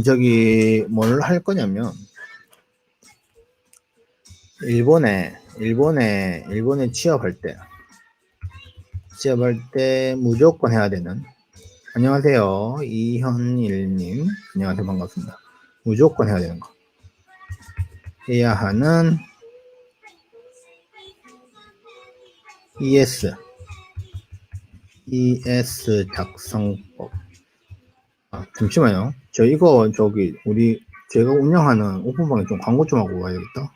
저기 뭘 할 거냐면 일본에 취업할 때 무조건 해야 되는, 안녕하세요 이현일님, 안녕하세요, 반갑습니다. 무조건 해야 되는 거, 해야 하는 ES 작성법. 잠시만요. 제가 운영하는 오픈방에 좀 광고 좀 하고 가야겠다.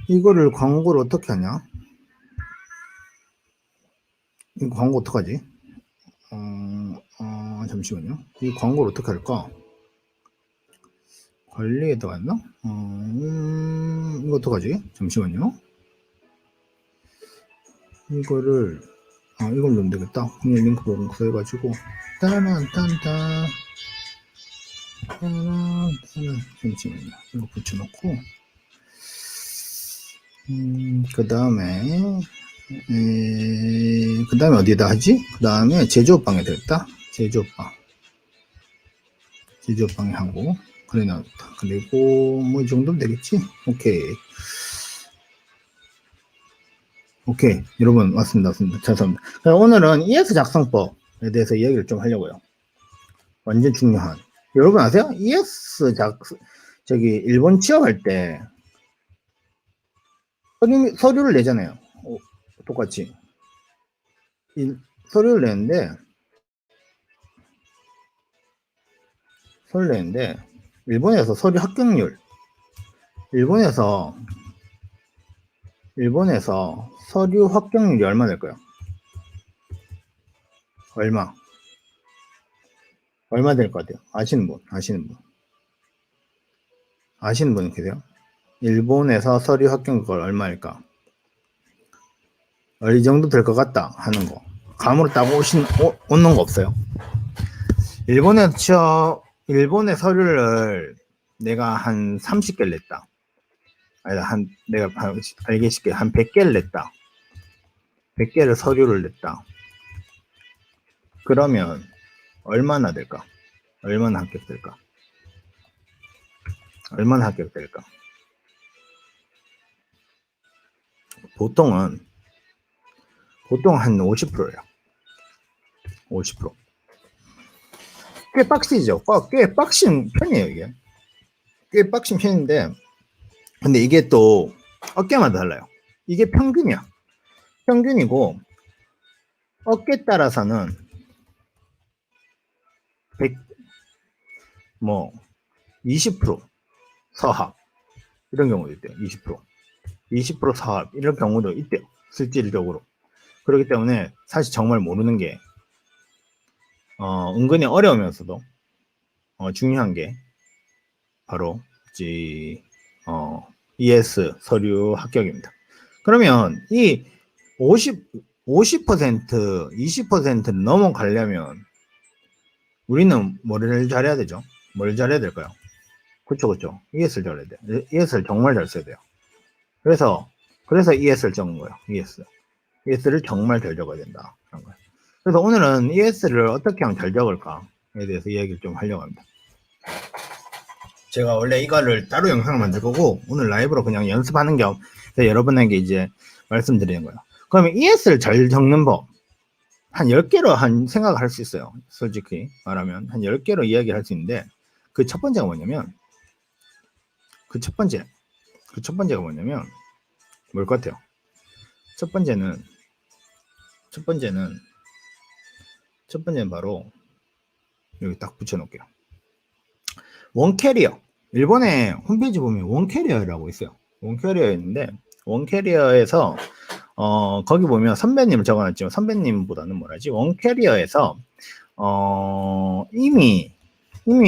이거를 광고를 어떻게 하냐? 이거 광고 어떡하지? 잠시만요. 이 광고를 어떻게 할까? 관리에 들어갔나? 이거 어떡하지? 잠시만요. 이걸 넣으면 되겠다. 그냥 링크 보고 해가지고, 잠시만요. 이거 붙여놓고, 그 다음에 어디다 하지? 그 다음에 제조업방에 되겠다. 제조업방에 하고, 그래 놨다. 그리고 뭐 이 정도면 되겠지? 오케이. 여러분, 왔습니다. 죄송합니다. 오늘은 ES 작성법에 대해서 이야기를 좀 하려고요. 완전 중요한. 여러분 아세요? ES 일본 취업할 때 서류를 내잖아요. 똑같이. 서류를 내는데, 일본에서 서류 합격률, 일본에서 서류 합격률이 얼마 될까요? 얼마 될 것 같아요? 아시는 분 계세요? 일본에서 서류 합격률 얼마일까? 이 정도 될 것 같다 하는 거. 감으로 딱 오는 거 없어요? 일본의 서류를 내가 한 30개를 냈다. 내가 알기 쉽게 한 100개를 냈다. 100개를 서류를 냈다. 그러면 얼마나 될까? 얼마나 합격될까? 보통은 한 50%예요. 50%. 꽤 빡시죠? 꽤 빡신 편이에요, 이게. 꽤 빡신 편인데, 근데 이게 또 어깨마다 달라요. 이게 평균이야. 평균이고, 어깨 따라서는 20% 서합, 이런 경우도 있대요. 20% 서합, 이런 경우도 있대요. 실질적으로. 그렇기 때문에 사실 정말 모르는 게 은근히 어려우면서도 중요한 게 바로 ES 서류 합격입니다. 그러면 이 50%, 20%를 넘어가려면 우리는 뭐를 잘해야 되죠? 뭘 잘해야 될까요? 그쵸. ES를 잘해야 돼요. ES를 정말 잘 써야 돼요. 그래서 ES를 적은 거예요. ES를 정말 잘 적어야 된다. 그런 거예요. 그래서 오늘은 ES를 어떻게 하면 잘 적을까에 대해서 이야기를 좀 하려고 합니다. 제가 원래 이거를 따로 영상을 만들 거고, 오늘 라이브로 그냥 연습하는 겸 여러분에게 이제 말씀드리는 거예요. 그러면 ES를 잘 적는 법, 한 10개로 생각을 할 수 있어요. 솔직히 말하면 한 10개로 이야기를 할 수 있는데, 그 첫 번째가 뭐냐면, 뭘 것 같아요? 첫 번째는 바로 여기 딱 붙여놓을게요. 원캐리어. 일본의 홈페이지 보면 원캐리어라고 있어요. 원캐리어 있는데, 원캐리어에서 거기 보면 선배님을 적어놨지만, 선배님보다는 원캐리어에서 이미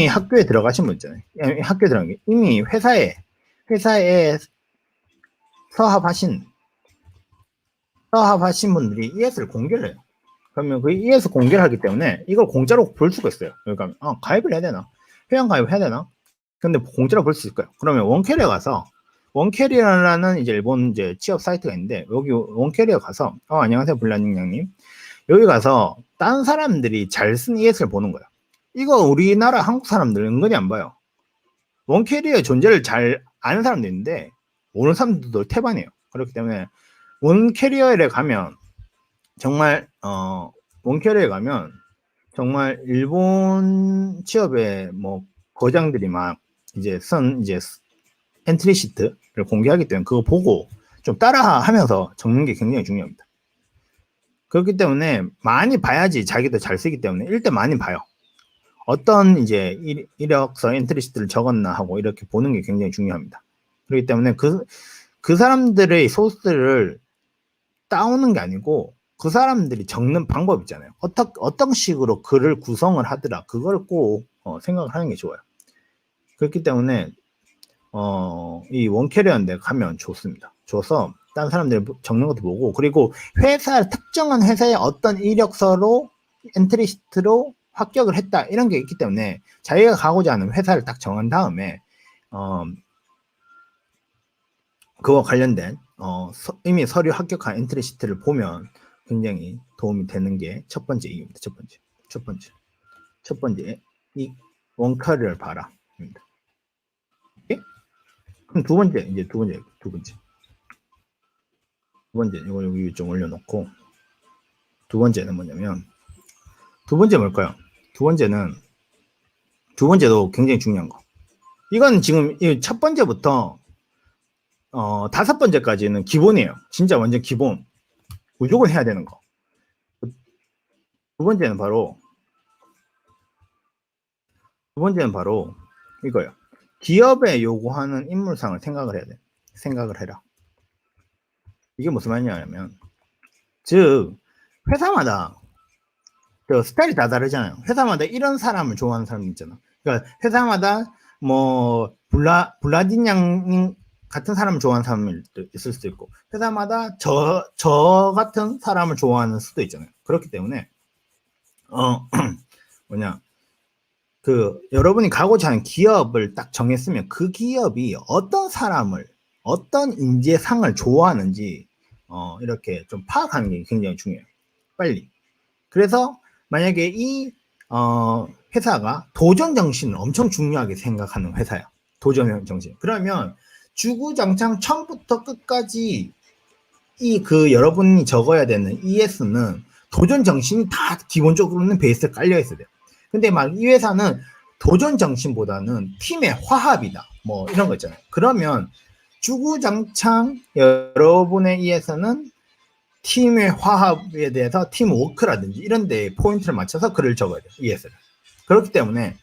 학교에 들어가신 분 있잖아요. 학교에 들어간 게 이미 회사에 서합하신 분들이 ES를 공개를 해요. 그러면 그 ES 공개를 하기 때문에 이걸 공짜로 볼 수가 있어요. 그러니까 가입을 해야 되나? 회원 가입을 해야 되나? 근데 공짜로 볼 수 있을 거예요. 그러면 원캐리어 가서, 원캐리어라는 이제 일본 이제 취업 사이트가 있는데, 여기 원캐리어 가서 안녕하세요 블라닝 양님, 여기 가서 다른 사람들이 잘 쓴 ES를 보는 거예요. 이거 우리나라 한국 사람들 은근히 안 봐요. 원캐리어의 존재를 잘 아는 사람도 있는데 모르는 사람들도 태반이에요. 그렇기 때문에 원캐리어에 가면 정말 원캐리어에 가면 정말 일본 취업의 뭐 거장들이 막 이제 엔트리 시트를 공개하기 때문에 그거 보고 좀 따라하면서 적는 게 굉장히 중요합니다. 그렇기 때문에 많이 봐야지 자기도 잘 쓰기 때문에 일단 많이 봐요. 어떤 이제 이력서 엔트리 시트를 적었나 하고 이렇게 보는 게 굉장히 중요합니다. 그렇기 때문에 그 사람들의 소스를 따오는 게 아니고 그 사람들이 적는 방법 있잖아요. 어떤 식으로 글을 구성을 하더라. 그걸 꼭 생각을 하는 게 좋아요. 그렇기 때문에 이 원캐리어인데 가면 좋습니다. 줘서 다른 사람들이 적는 것도 보고, 그리고 특정한 회사의 어떤 이력서로 엔트리 시트로 합격을 했다 이런 게 있기 때문에 자기가 가고자 하는 회사를 딱 정한 다음에 그와 관련된 이미 서류 합격한 엔트리 시트를 보면 굉장히 도움이 되는 게 첫 번째 이유입니다. 첫 번째 이 원캐리어를 봐라. 오케이? 그럼 두 번째 이거 여기 좀 올려놓고, 두 번째는 뭐냐면, 두 번째 뭘까요? 두 번째도 굉장히 중요한 거. 이건 지금 첫 번째부터 다섯 번째까지는 기본이에요. 진짜 완전 기본. 무조건 해야 되는 거. 두 번째는 바로 이거예요. 기업에 요구하는 인물상을 생각을 해야 돼. 생각을 해라. 이게 무슨 말이냐면, 즉 회사마다 스타일이 다 다르잖아요. 회사마다 이런 사람을 좋아하는 사람이 있잖아. 그러니까 회사마다 뭐 블라딘 양 같은 사람을 좋아하는 사람이 있을 수도 있고, 회사마다 저 같은 사람을 좋아하는 수도 있잖아요. 그렇기 때문에 여러분이 가고자 하는 기업을 딱 정했으면 그 기업이 어떤 사람을, 어떤 인재상을 좋아하는지 이렇게 좀 파악하는 게 굉장히 중요해요. 빨리. 그래서 만약에 이 회사가 도전 정신을 엄청 중요하게 생각하는 회사야. 도전 정신. 그러면 주구장창 처음부터 끝까지 여러분이 적어야 되는 ES는 도전 정신이 다 기본적으로는 베이스에 깔려 있어야 돼요. 근데 막 이 회사는 도전 정신보다는 팀의 화합이다. 뭐 이런 거 있잖아요. 그러면 주구장창 여러분의 ES는 팀의 화합에 대해서 팀워크라든지 이런 데 포인트를 맞춰서 글을 적어야 돼요. ES를. 그렇기 때문에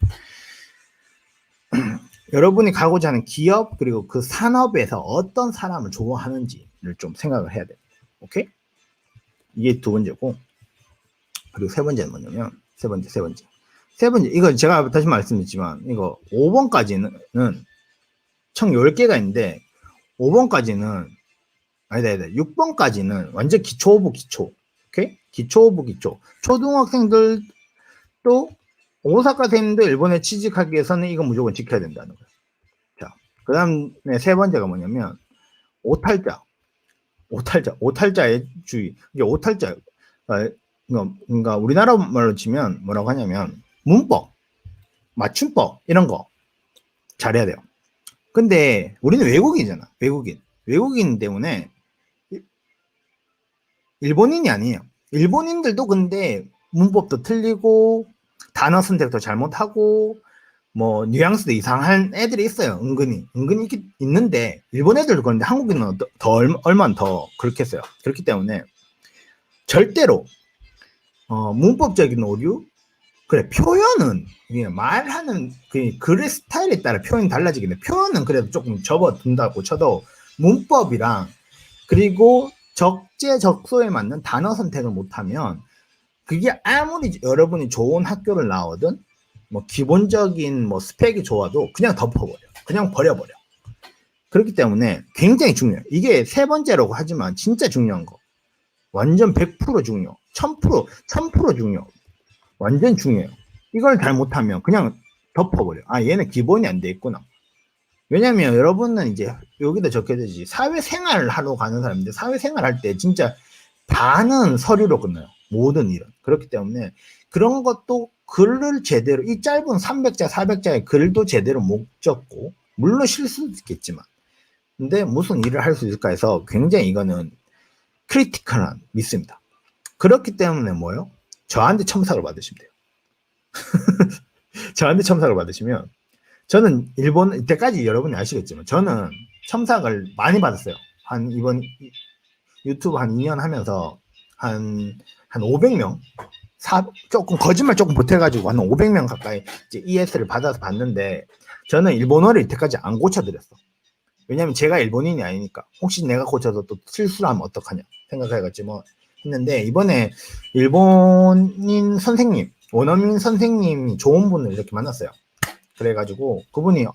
여러분이 가고자 하는 기업 그리고 그 산업에서 어떤 사람을 좋아하는지를 좀 생각을 해야 돼요. 오케이? 이게 두 번째고, 그리고 세 번째는 뭐냐면 세 번째 이거 제가 다시 말씀드렸지만 이거 5번까지는 총 10개가 있는데 5번까지는 아니다 6번까지는 완전 기초 오브 기초. 오케이? 기초 오브 기초. 초등학생들도 오사카생도 일본에 취직하기 위해서는 이거 무조건 지켜야 된다는 거예요. 자, 그 다음에 세 번째가 뭐냐면 오탈자의 주의. 이게 오탈자, 그러니까 우리나라 말로 치면 뭐라고 하냐면 문법, 맞춤법 이런 거 잘해야 돼요. 근데 우리는 외국인이잖아. 외국인 때문에 일본인이 아니에요. 일본인들도 근데 문법도 틀리고 단어 선택도 잘못하고 뭐 뉘앙스도 이상한 애들이 있어요. 은근히 있는데 일본 애들도 그런데 한국인은 얼마나 더 그렇겠어요. 그렇기 때문에 절대로 문법적인 오류, 그래 표현은 말하는 글의 스타일에 따라 표현이 달라지긴 해. 표현은 그래도 조금 접어둔다고 쳐도 문법이랑 그리고 적재적소에 맞는 단어 선택을 못하면 그게 아무리 여러분이 좋은 학교를 나오든 뭐 기본적인 뭐 스펙이 좋아도 그냥 덮어버려. 그냥 버려버려. 그렇기 때문에 굉장히 중요해요. 이게 세 번째라고 하지만 진짜 중요한 거. 완전 100% 중요. 1000% 중요. 완전 중요해요. 이걸 잘못하면 그냥 덮어버려. 아, 얘는 기본이 안 돼 있구나. 왜냐면 여러분은 이제 여기다 적혀야되지 사회생활을 하러 가는 사람인데 사회생활 할 때 진짜 반은 서류로 끝나요. 모든 일은. 그렇기 때문에 그런 것도 글을 제대로, 이 짧은 300자, 400자의 글도 제대로 못 적고, 물론 실수도 있겠지만, 근데 무슨 일을 할 수 있을까 해서 굉장히 이거는 크리티컬한 미스입니다. 그렇기 때문에 뭐요? 저한테 첨삭을 받으시면 돼요. 저한테 첨삭을 받으시면, 저는 일본, 이때까지 여러분이 아시겠지만, 저는 첨삭을 많이 받았어요. 이번 유튜브 한 2년 하면서, 한 500명? 조금, 거짓말 조금 보태가지고, 한 500명 가까이 이제 ES를 받아서 봤는데, 저는 일본어를 이때까지 안 고쳐드렸어. 왜냐면 제가 일본인이 아니니까. 혹시 내가 고쳐서 또 실수를 하면 어떡하냐 생각해가지고 했는데, 이번에 일본인 선생님, 원어민 선생님이 좋은 분을 이렇게 만났어요. 그래가지고 그분이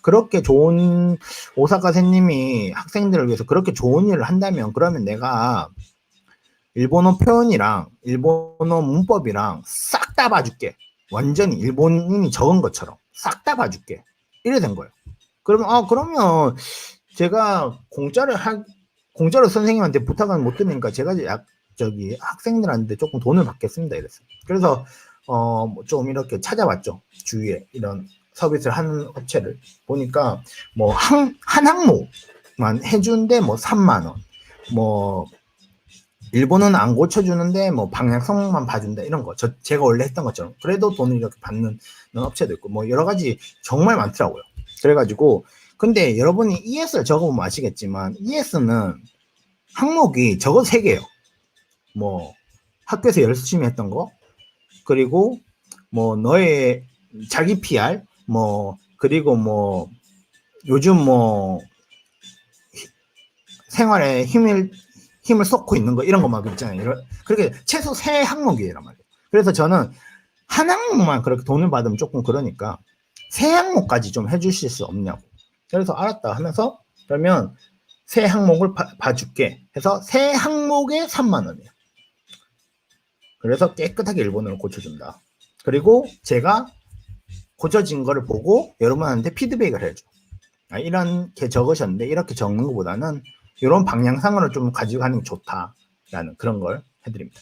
그렇게 좋은 오사카 선생님이 학생들을 위해서 그렇게 좋은 일을 한다면, 그러면 내가 일본어 표현이랑 일본어 문법이랑 싹 다 봐줄게. 완전히 일본인이 적은 것처럼 싹 다 봐줄게. 이래 된 거예요. 그러면 제가 공짜로 선생님한테 부탁은 못 드리니까 제가 학생들한테 조금 돈을 받겠습니다. 이랬어요. 그래서 좀 이렇게 찾아봤죠. 주위에 이런 서비스를 하는 업체를 보니까 뭐 한 항목만 해주는데 뭐 3만 원, 뭐 일본어는 안 고쳐주는데 뭐 방향성만 봐준다, 이런 거. 제가 원래 했던 것처럼 그래도 돈을 이렇게 받는 업체도 있고, 뭐 여러 가지 정말 많더라고요. 그래가지고, 근데 여러분이 ES를 적어보면 아시겠지만, ES는 항목이 적어 3개예요. 뭐 학교에서 열심히 했던 거, 그리고 뭐 너의 자기 PR, 뭐 그리고 뭐 요즘 뭐 생활에 힘을 쏟고 있는 거, 이런 거 막 있잖아요. 그렇게 최소 3항목이란 말이에요. 그래서 저는 한 항목만 그렇게 돈을 받으면 조금 그러니까 3항목까지 좀 해주실 수 없냐고. 그래서 알았다 하면서, 그러면 3항목을 봐줄게 해서 3항목에 3만 원이에요. 그래서 깨끗하게 일본어를 고쳐준다. 그리고 제가 고쳐진 거를 보고 여러분한테 피드백을 해줘. 이렇게 적으셨는데 이렇게 적는 것보다는 이런 방향상으로 좀 가지고 가는 게 좋다라는 그런 걸 해드립니다.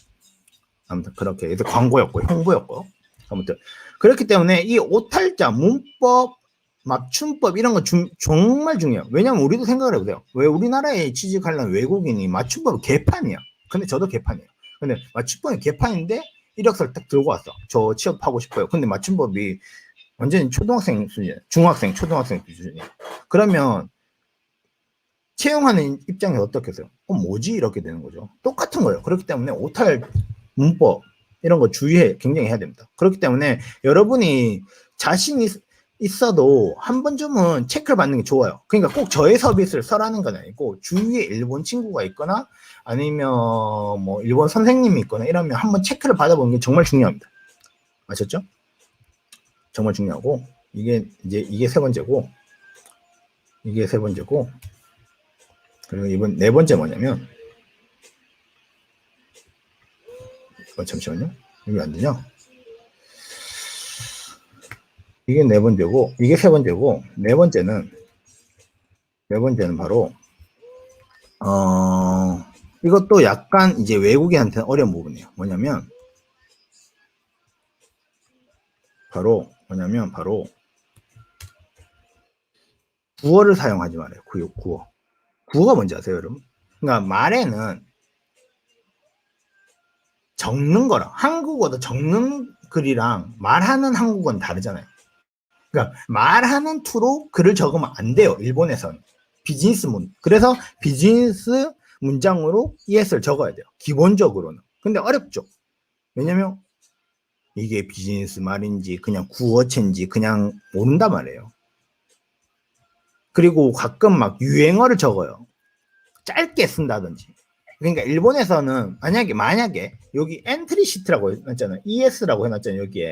아무튼 그렇게 해서 광고였고 홍보였고, 아무튼 그렇기 때문에 이 오탈자, 문법, 맞춤법 이런 거 정말 중요해요. 왜냐면 우리도 생각을 해보세요. 왜 우리나라에 취직하려는 외국인이 맞춤법은 개판이야. 근데 저도 개판이에요. 근데 맞춤법이 개판인데 이력서를 딱 들고 왔어. 저 취업하고 싶어요. 근데 맞춤법이 완전히 초등학생 수준이에요. 중학생, 초등학생 수준이에요. 그러면 채용하는 입장에서 어떻겠어요? 뭐지? 이렇게 되는 거죠. 똑같은 거예요. 그렇기 때문에 오탈, 문법 이런 거 굉장히 해야 됩니다. 그렇기 때문에 여러분이 자신이 있어도 한 번쯤은 체크를 받는 게 좋아요. 그러니까 꼭 저의 서비스를 써라는 건 아니고, 주위에 일본 친구가 있거나 아니면 뭐 일본 선생님이 있거나 이러면 한번 체크를 받아보는 게 정말 중요합니다. 아셨죠? 정말 중요하고, 이게 3번째고, 이게 3번째고, 그리고 이번 4번째 뭐냐면, 잠시만요. 이게 안 되냐? 이게 4번째고, 이게 3번째고, 4번째는 바로, 이것도 약간 이제 외국인한테는 어려운 부분이에요. 바로, 구어를 사용하지 말아요. 구어. 구어가 뭔지 아세요, 여러분? 그러니까 말에는 적는 거랑, 한국어도 적는 글이랑 말하는 한국어는 다르잖아요. 그러니까 말하는 투로 글을 적으면 안 돼요, 일본에서는. 그래서 비즈니스 문장으로 ES를 적어야 돼요, 기본적으로는. 근데 어렵죠. 왜냐면 이게 비즈니스 말인지 그냥 구어체인지 그냥 모른단 말이에요. 그리고 가끔 막 유행어를 적어요. 짧게 쓴다든지. 그러니까 일본에서는 만약에 여기 엔트리 시트라고 해놨잖아요. ES라고 해놨잖아요. 여기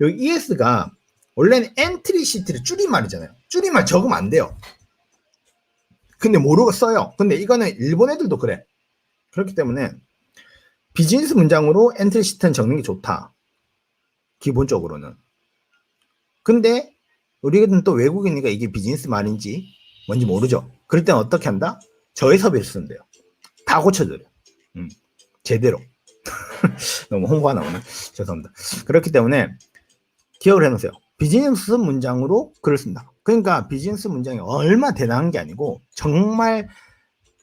ES가 원래는 엔트리 시트를 줄임말이잖아요. 줄임말 적으면 안 돼요. 근데 모르고 써요. 근데 이거는 일본 애들도 그래. 그렇기 때문에 비즈니스 문장으로 엔트리 시트는 적는 게 좋다, 기본적으로는. 근데 우리는 또 외국인이니까 이게 비즈니스 말인지 뭔지 모르죠. 그럴 때는 어떻게 한다? 저의 서비스 쓴대요. 다 고쳐줘요. 제대로. 너무 홍보가 나오네. 죄송합니다. 그렇기 때문에 기억을 해놓으세요. 비즈니스 문장으로 글을 쓴다. 그러니까 비즈니스 문장이 얼마 대단한 게 아니고 정말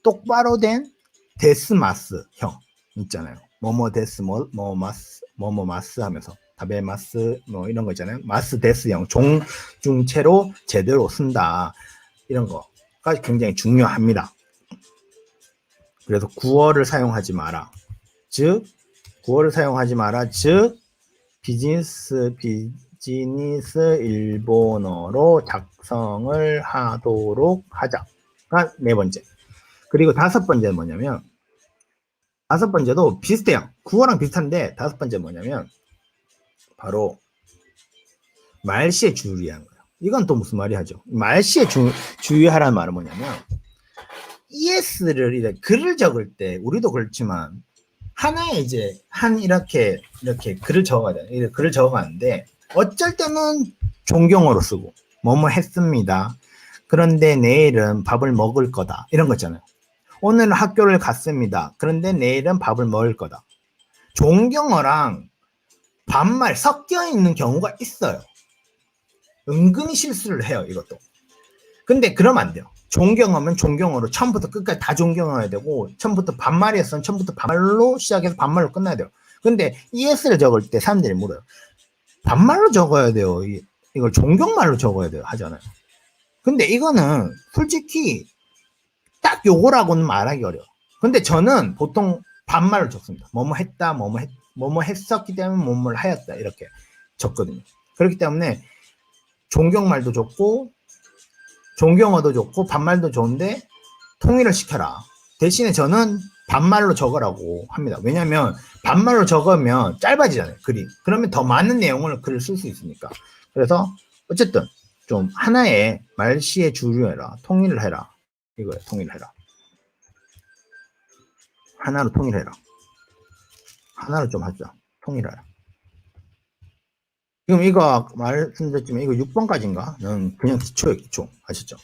똑바로 된 데스마스형 있잖아요. 뭐뭐 데스 뭐 마스 뭐뭐 마스 하면서 다베마스 뭐 이런 거 있잖아요. 마스 데스형 종중체로 제대로 쓴다. 이런 거가 굉장히 중요합니다. 그래서 구어를 사용하지 마라. 즉 구어를 사용하지 마라. 즉 비즈니스 일본어로 작성을 하도록 하자가 네 번째. 그리고 다섯 번째는 뭐냐면, 다섯 번째도 비슷해요. 구어랑 비슷한데 다섯 번째 뭐냐면 바로 말시에 주의하는 거예요. 이건 또 무슨 말이 하죠? 말시에 주의하라는 말은 뭐냐면 ES를 글을 적을 때 우리도 그렇지만 하나에 이제 이렇게 글을 적어야 돼요. 글을 적어가는데 어쩔 때는 존경어로 쓰고 뭐뭐 했습니다. 그런데 내일은 밥을 먹을 거다. 이런 거 있잖아요. 오늘 학교를 갔습니다. 그런데 내일은 밥을 먹을 거다. 존경어랑 반말 섞여 있는 경우가 있어요. 은근히 실수를 해요, 이것도. 근데 그러면 안 돼요. 존경어면 존경어로 처음부터 끝까지 다 존경해야 되고, 처음부터 반말이었으면 처음부터 반말로 시작해서 반말로 끝나야 돼요. 근데 ES를 적을 때 사람들이 물어요. 반말로 적어야 돼요. 이걸 존경말로 적어야 돼요. 하잖아요. 근데 이거는 솔직히 딱 요거라고는 말하기 어려워. 근데 저는 보통 반말로 적습니다. 뭐뭐 했다, 뭐뭐 했었기 때문에 뭐뭐를 하였다. 이렇게 적거든요. 그렇기 때문에 존경말도 좋고, 존경어도 좋고, 반말도 좋은데, 통일을 시켜라. 대신에 저는 반말로 적으라고 합니다. 왜냐면, 반말로 적으면 짧아지잖아요, 글이. 그러면 더 많은 내용을 글을 쓸 수 있으니까. 그래서, 어쨌든, 좀 하나의 말시에 주류해라. 통일을 해라. 이거예요, 통일해라. 하나로 통일해라. 하나로 좀 하자. 통일해라. 지금 이거 말씀드렸지만 이거 6번까지인가?는 그냥 기초예요, 기초. 아시죠?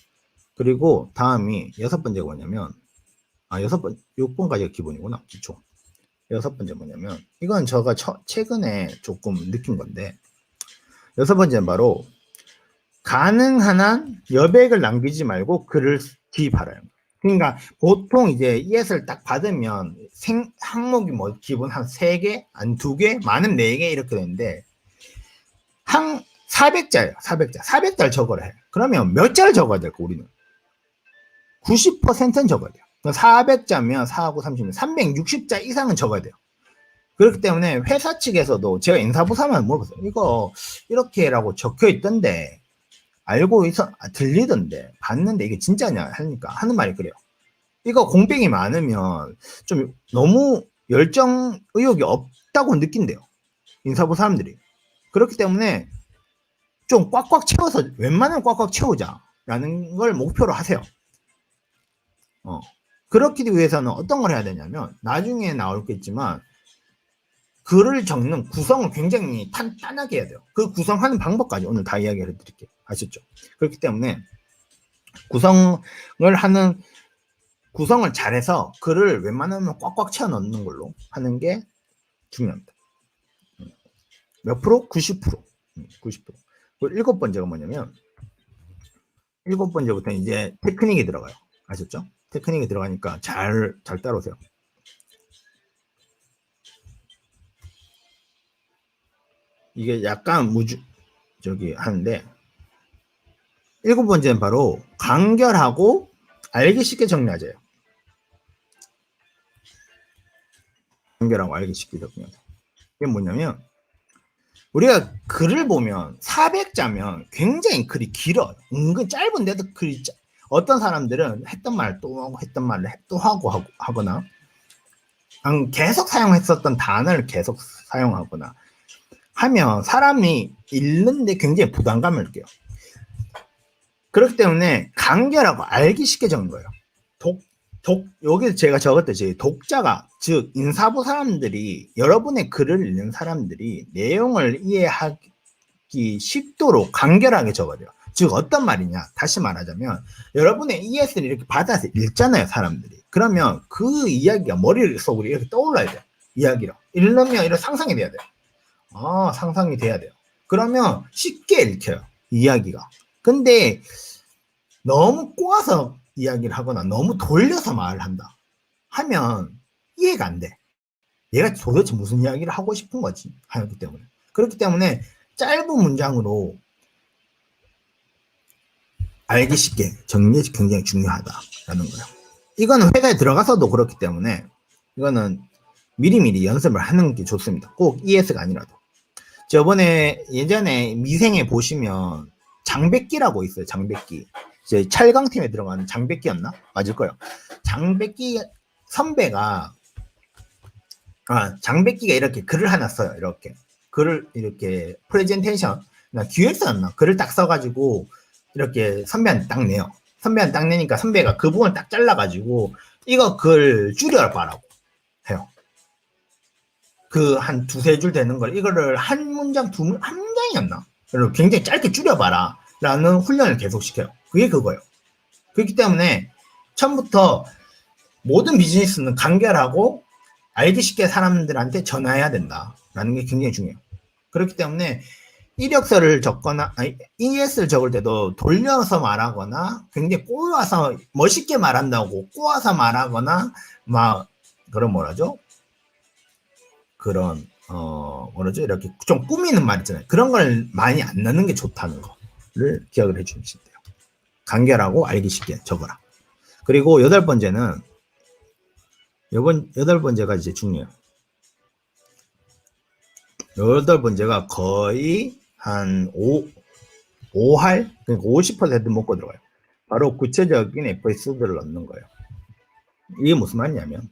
그리고 다음이 여섯 번째가 뭐냐면, 6번까지가 기본이구나, 기초. 여섯 번째 뭐냐면, 이건 제가 최근에 조금 느낀 건데, 여섯 번째는 바로, 가능한 한 여백을 남기지 말고 글을 기입하라요. 그러니까 보통 이제 ES를 딱 받으면 항목이 뭐 기본 한 3개, 한 2개, 많은 4개 이렇게 되는데, 400자예요. 400자를 적어라 해. 그러면 몇 자를 적어야 될까, 우리는? 90%는 적어야 돼요. 400자면 4하고 30은 360자 이상은 적어야 돼요. 그렇기 때문에 회사 측에서도 제가 인사부사만 물어봤어요. 이거 이렇게라고 적혀 있던데 알고 있어 들리던데 봤는데 이게 진짜냐 하니까 하는 말이 그래요. 이거 공백이 많으면 좀 너무 열정 의욕이 없다고 느낀대요. 인사부 사람들이. 그렇기 때문에 좀 꽉꽉 채워서 웬만하면 꽉꽉 채우자라는 걸 목표로 하세요. 그렇기 위해서는 어떤 걸 해야 되냐면 나중에 나올겠지만 글을 적는 구성을 굉장히 탄탄하게 해야 돼요. 그 구성하는 방법까지 오늘 다 이야기를 해드릴게요. 아셨죠? 그렇기 때문에 구성을 잘해서 글을 웬만하면 꽉꽉 채워 넣는 걸로 하는 게 중요합니다. 몇 프로? 90%. 90%. 그리고 일곱 번째가 뭐냐면, 일곱 번째부터 이제 테크닉이 들어가요. 아셨죠? 테크닉이 들어가니까 잘 따라오세요. 이게 약간 하는데, 일곱 번째는 바로 간결하고 알기 쉽게 정리하자요. 간결하고 알기 쉽게 정리하자. 이게 뭐냐면, 우리가 글을 보면 400자면 굉장히 글이 길어요. 은근 짧은데도 글이 어떤 사람들은 했던 말 또 하고 했던 말을 또 하거나 계속 사용했었던 단어를 계속 사용하거나 하면 사람이 읽는데 굉장히 부담감을 느껴요. 그렇기 때문에 간결하고 알기 쉽게 적는 거예요. 여기서 제가 적었듯이 독자가, 즉 인사부 사람들이, 여러분의 글을 읽는 사람들이 내용을 이해하기 쉽도록 간결하게 적어야 돼요. 즉 어떤 말이냐, 다시 말하자면 여러분의 ES를 이렇게 받아서 읽잖아요, 사람들이. 그러면 그 이야기가 머릿속으로 이렇게 떠올라야 돼요. 이야기로. 이러면 이런 상상이 돼야 돼요. 상상이 돼야 돼요. 그러면 쉽게 읽혀요, 이야기가. 근데 너무 꼬아서 이야기를 하거나 너무 돌려서 말을 한다 하면 이해가 안 돼. 얘가 도대체 무슨 이야기를 하고 싶은 거지 하기 때문에. 그렇기 때문에 짧은 문장으로 알기 쉽게 정리가 굉장히 중요하다라는 거예요. 이거는 회사에 들어가서도 그렇기 때문에 이거는 미리미리 연습을 하는 게 좋습니다. 꼭 ES가 아니라도. 저번에 예전에 미생에 보시면 장백기라고 있어요. 장백기. 이제 찰강팀에 들어가는 장백기였나? 맞을 거예요. 장백기 선배가 장백기가 이렇게 글을 하나 써요. 이렇게 글을 이렇게 프레젠테이션 기획서였나? 글을 딱 써가지고 이렇게 선배한테 딱 내요. 선배한테 딱 내니까 선배가 그 부분을 딱 잘라가지고 이거 글 줄여봐라고 해요. 그 한 두세 줄 되는 걸 이거를 한 문장 한 문장이었나? 그리고 굉장히 짧게 줄여봐라 라는 훈련을 계속 시켜요. 그게 그거예요. 그렇기 때문에 처음부터 모든 비즈니스는 간결하고 알기 쉽게 사람들한테 전화해야 된다라는 게 굉장히 중요해요. 그렇기 때문에 이력서를 적거나 ES를 적을 때도 돌려서 말하거나 굉장히 꼬아서 멋있게 말한다고 꼬아서 말하거나 막 그런 뭐라죠? 그런 뭐라죠? 이렇게 좀 꾸미는 말 있잖아요. 그런 걸 많이 안 넣는 게 좋다는 거를 기억을 해주시면 돼요. 간결하고 알기 쉽게 적어라. 그리고 여덟 번째는 여덟 번째가 이제 중요해요. 여덟 번째가 거의 한 5할, 그러니까 50% 먹고 들어가요. 바로 구체적인 에피소드를 넣는 거예요. 이게 무슨 말이냐면,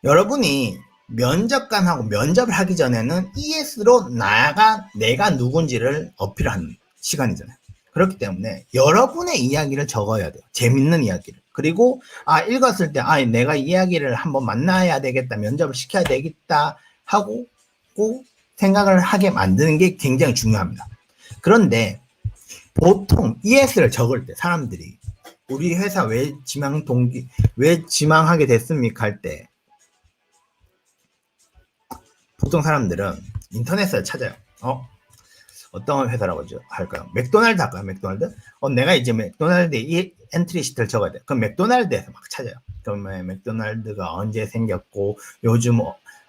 여러분이 면접관하고 면접을 하기 전에는 ES로 내가 누군지를 어필하는 시간이잖아요. 그렇기 때문에 여러분의 이야기를 적어야 돼요. 재밌는 이야기를. 그리고 읽었을 때 내가 이야기를 한번 만나야 되겠다, 면접을 시켜야 되겠다 하고 생각을 하게 만드는 게 굉장히 중요합니다. 그런데 보통 ES를 적을 때 사람들이 우리 회사 왜 지망하게 됐습니까 할 때 보통 사람들은 인터넷을 찾아요. 어떤 회사라고 할까요? 맥도날드 할까요? 맥도날드? 내가 이제 맥도날드에 이 엔트리 시트를 적어야 돼. 그럼 맥도날드에서 막 찾아요. 그러면 맥도날드가 언제 생겼고, 요즘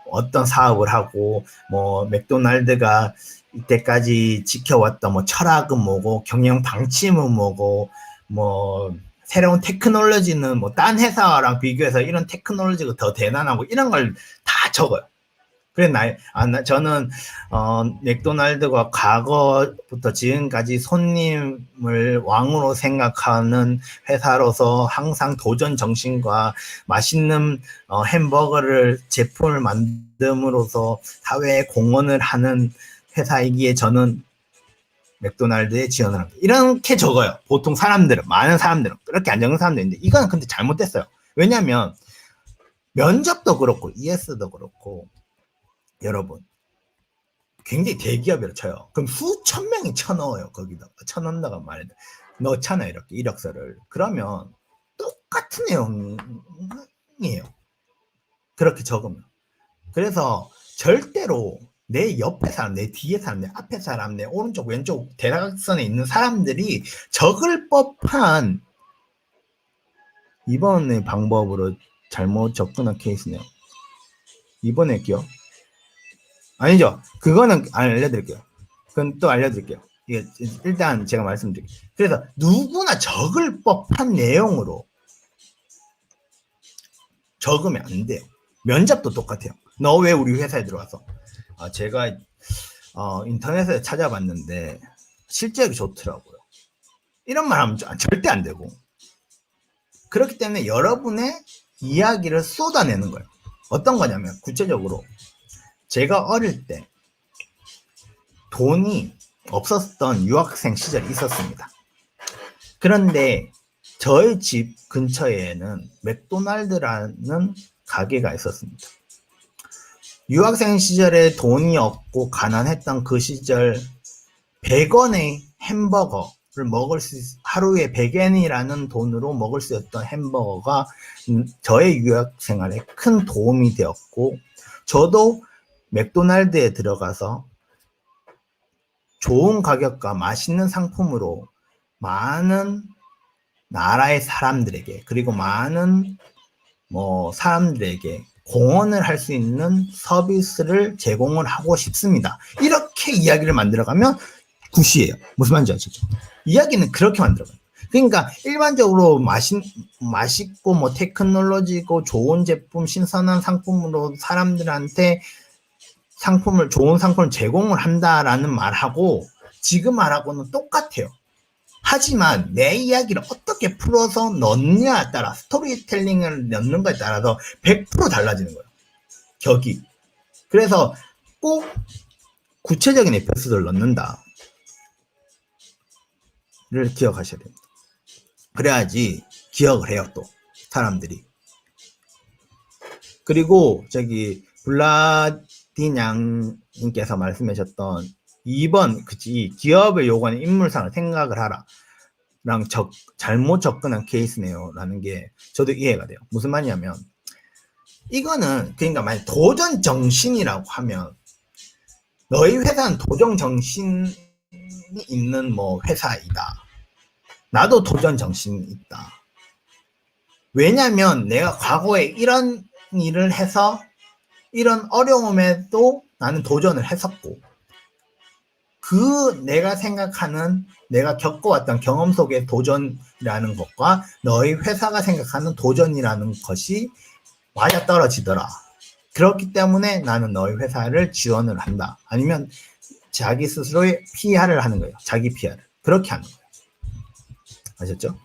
어떤 사업을 하고, 뭐, 맥도날드가 이때까지 지켜왔던 뭐 철학은 뭐고, 경영 방침은 뭐고, 뭐, 새로운 테크놀로지는 뭐, 딴 회사랑 비교해서 이런 테크놀로지가 더 대단하고, 이런 걸 다 적어요. 그래, 저는, 맥도날드가 과거부터 지금까지 손님을 왕으로 생각하는 회사로서 항상 도전 정신과 맛있는 햄버거를 제품을 만듦으로써 사회에 공헌을 하는 회사이기에 저는 맥도날드에 지원을 합니다. 이렇게 적어요. 보통 사람들은, 많은 사람들은. 그렇게 안 적는 사람도 있는데, 이건 근데 잘못됐어요. 왜냐면, 면접도 그렇고, ES도 그렇고, 여러분 굉장히 대기업이라 쳐요. 그럼 수천 명이 쳐넣어요. 거기다가 쳐넣는다가 말이야. 넣잖아요. 이렇게 이력서를. 그러면 똑같은 내용이에요. 그렇게 적으면. 그래서 절대로 내 옆에 사람, 내 뒤에 사람, 내 앞에 사람, 내 오른쪽 왼쪽 대각선에 있는 사람들이 적을 법한 이번의 방법으로 잘못 접근한 케이스네요. 이번에 기억 아니죠. 그거는 알려드릴게요. 그건 또 알려드릴게요. 이게 일단 제가 말씀드릴게요. 그래서 누구나 적을 법한 내용으로 적으면 안 돼요. 면접도 똑같아요. 너 왜 우리 회사에 들어왔어? 제가 인터넷에 찾아봤는데 실적이 좋더라고요. 이런 말 하면 절대 안 되고. 그렇기 때문에 여러분의 이야기를 쏟아내는 거예요. 어떤 거냐면 구체적으로 제가 어릴 때 돈이 없었던 유학생 시절이 있었습니다. 그런데 저희 집 근처에는 맥도날드라는 가게가 있었습니다. 유학생 시절에 돈이 없고 가난했던 그 시절 100원의 햄버거 하루에 100엔이라는 돈으로 먹을 수 있던 햄버거가 저의 유학 생활에 큰 도움이 되었고, 저도 맥도날드에 들어가서 좋은 가격과 맛있는 상품으로 많은 나라의 사람들에게, 그리고 많은 사람들에게 공헌을 할 수 있는 서비스를 제공을 하고 싶습니다. 이렇게 이야기를 만들어가면 굿이에요. 무슨 말인지 아시죠? 이야기는 그렇게 만들어가요. 그러니까 일반적으로 맛있고 뭐 테크놀로지고 좋은 제품, 신선한 상품으로 사람들한테 좋은 상품을 제공을 한다라는 말하고 지금 말하고는 똑같아요. 하지만 내 이야기를 어떻게 풀어서 넣느냐에 따라, 스토리텔링을 넣는 거에 따라서 100% 달라지는 거예요. 격이. 그래서 꼭 구체적인 에피소드를 넣는다를 기억하셔야 됩니다. 그래야지 기억을 해요, 또 사람들이. 그리고 블라딘 양님께서 말씀하셨던 2번, 기업을 요구하는 인물상을 생각을 하라 랑 잘못 접근한 케이스네요 라는 게 저도 이해가 돼요. 무슨 말이냐면, 이거는 그러니까 만약 도전 정신이라고 하면, 너희 회사는 도전 정신이 있는 회사이다. 나도 도전 정신이 있다. 왜냐면 내가 과거에 이런 일을 해서 이런 어려움에도 나는 도전을 했었고, 내가 생각하는, 내가 겪어왔던 경험 속의 도전이라는 것과 너희 회사가 생각하는 도전이라는 것이 맞아떨어지더라. 그렇기 때문에 나는 너희 회사를 지원을 한다. 아니면 자기 스스로의 PR을 하는 거예요. 자기 PR을. 그렇게 하는 거예요. 아셨죠?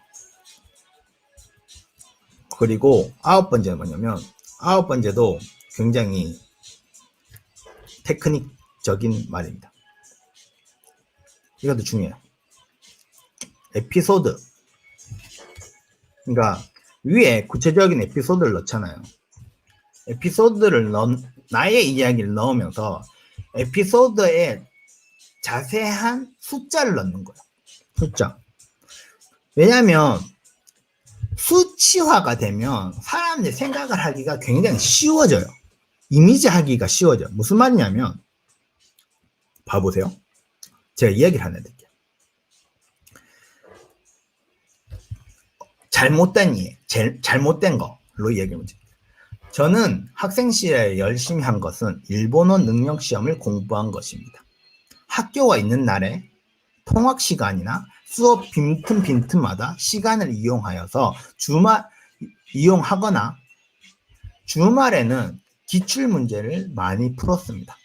그리고 9번째는 뭐냐면, 9번째도 굉장히 테크닉적인 말입니다. 이것도 중요해요. 에피소드. 그러니까 위에 구체적인 에피소드를 넣잖아요. 나의 이야기를 넣으면서 에피소드에 자세한 숫자를 넣는 거예요. 숫자. 왜냐하면 수치화가 되면 사람들이 생각을 하기가 굉장히 쉬워져요. 이미지 하기가 쉬워져요. 무슨 말이냐면, 봐보세요. 제가 이야기를 하나 드릴게요. 잘못된 거로 얘기해보죠. 저는 학생 시절에 열심히 한 것은 일본어 능력 시험을 공부한 것입니다. 학교가 있는 날에 통학 시간이나 수업 빈틈빈틈마다 시간을 이용하거나 주말에는 기출문제를 많이 풀었습니다.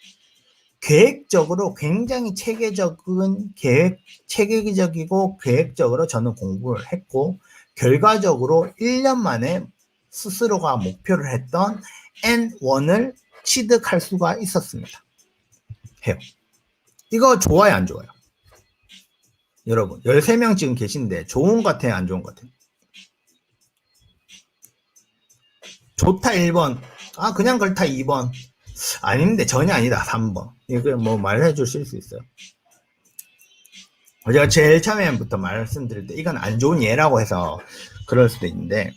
계획적으로 굉장히 체계적이고 계획적으로 저는 공부를 했고, 결과적으로 1년 만에 스스로가 목표를 했던 N1을 취득할 수가 있었습니다. 해요. 이거 좋아요, 안 좋아요? 여러분 13명 지금 계신데 좋은 것 같아요, 안 좋은 것 같아요? 좋다 1번, 그냥 그렇다 2번, 아닌데 전혀 아니다 3번. 이거 말해 주실 수 있어요? 제가 제일 처음에부터 말씀드릴 때 이건 안 좋은 예라고 해서 그럴 수도 있는데,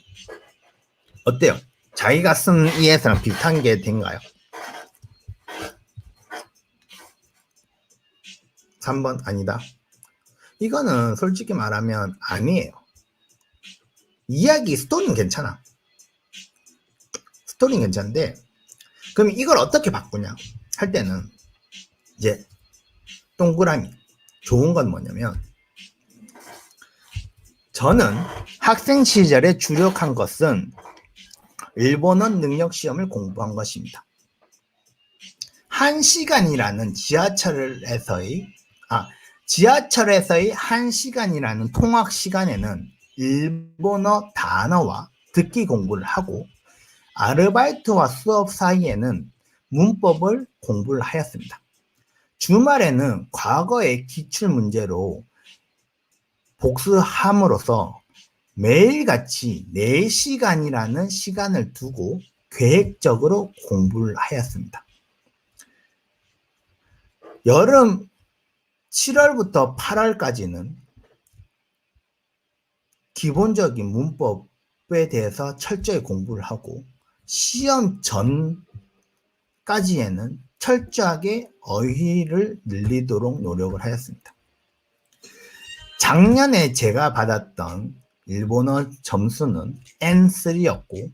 어때요? 자기가 쓴 예서랑 비슷한 게 된가요? 3번 아니다. 이거는 솔직히 말하면 아니에요. 스토리는 괜찮아. 스토리는 괜찮은데, 그럼 이걸 어떻게 바꾸냐 할 때는 이제 동그라미. 좋은 건 뭐냐면, 저는 학생 시절에 주력한 것은 일본어 능력 시험을 공부한 것입니다. 1시간이라는 지하철에서의 1시간이라는 통학 시간에는 일본어 단어와 듣기 공부를 하고, 아르바이트와 수업 사이에는 문법을 공부를 하였습니다. 주말에는 과거의 기출문제로 복습함으로써 매일같이 4시간이라는 시간을 두고 계획적으로 공부를 하였습니다. 여름 7월부터 8월까지는 기본적인 문법에 대해서 철저히 공부를 하고 시험 전까지에는 철저하게 어휘를 늘리도록 노력을 하였습니다. 작년에 제가 받았던 일본어 점수는 N3였고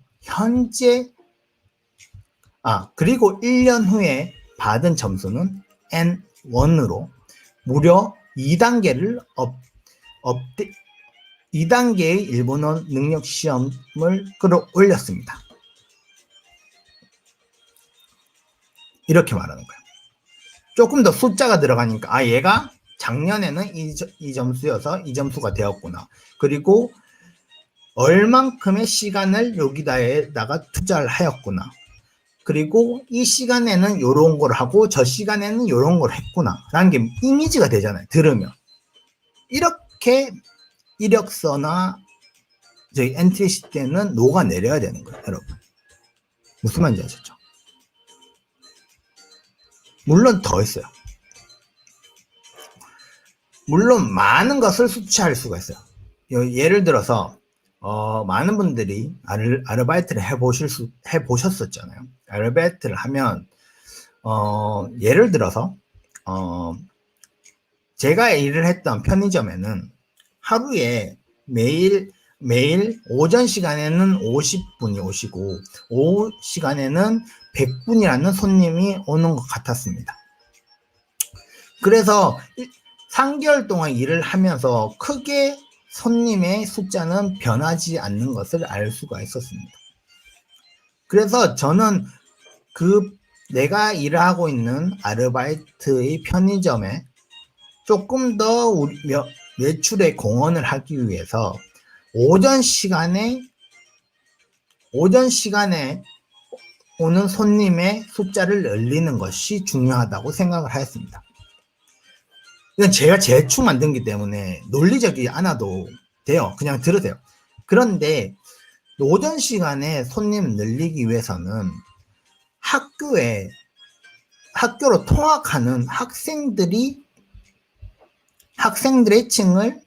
그리고 1년 후에 받은 점수는 N1으로 무려 2단계의 일본어 능력 시험을 끌어올렸습니다. 이렇게 말하는 거예요. 조금 더 숫자가 들어가니까 얘가 작년에는 이 점수여서 이 점수가 되었구나. 그리고 얼만큼의 시간을 여기다가 투자를 하였구나. 그리고 이 시간에는 요런 걸 하고 저 시간에는 요런 걸 했구나 라는 게 이미지가 되잖아요. 들으면. 이렇게 이력서나 저희 엔트리 시트에는 녹아내려야 되는 거예요. 여러분. 무슨 말인지 아셨죠? 물론 더 있어요. 물론 많은 것을 수치할 수가 있어요. 예를 들어서 많은 분들이 아르바이트를 해보셨었잖아요. 아르바이트를 하면 예를 들어서 제가 일을 했던 편의점에는 하루에 매일 오전 시간에는 50분이 오시고 오후 시간에는 100분이라는 손님이 오는 것 같았습니다. 그래서 3개월 동안 일을 하면서 크게 손님의 숫자는 변하지 않는 것을 알 수가 있었습니다. 그래서 저는 내가 일을 하고 있는 아르바이트의 편의점에 조금 더 매출에 공헌을 하기 위해서 오전 시간에 오는 손님의 숫자를 늘리는 것이 중요하다고 생각을 하였습니다. 이건 제가 대충 만든기 때문에 논리적이지 않아도 돼요. 그냥 들으세요. 그런데 오전 시간에 손님 늘리기 위해서는 학교로 통학하는 학생들의 층을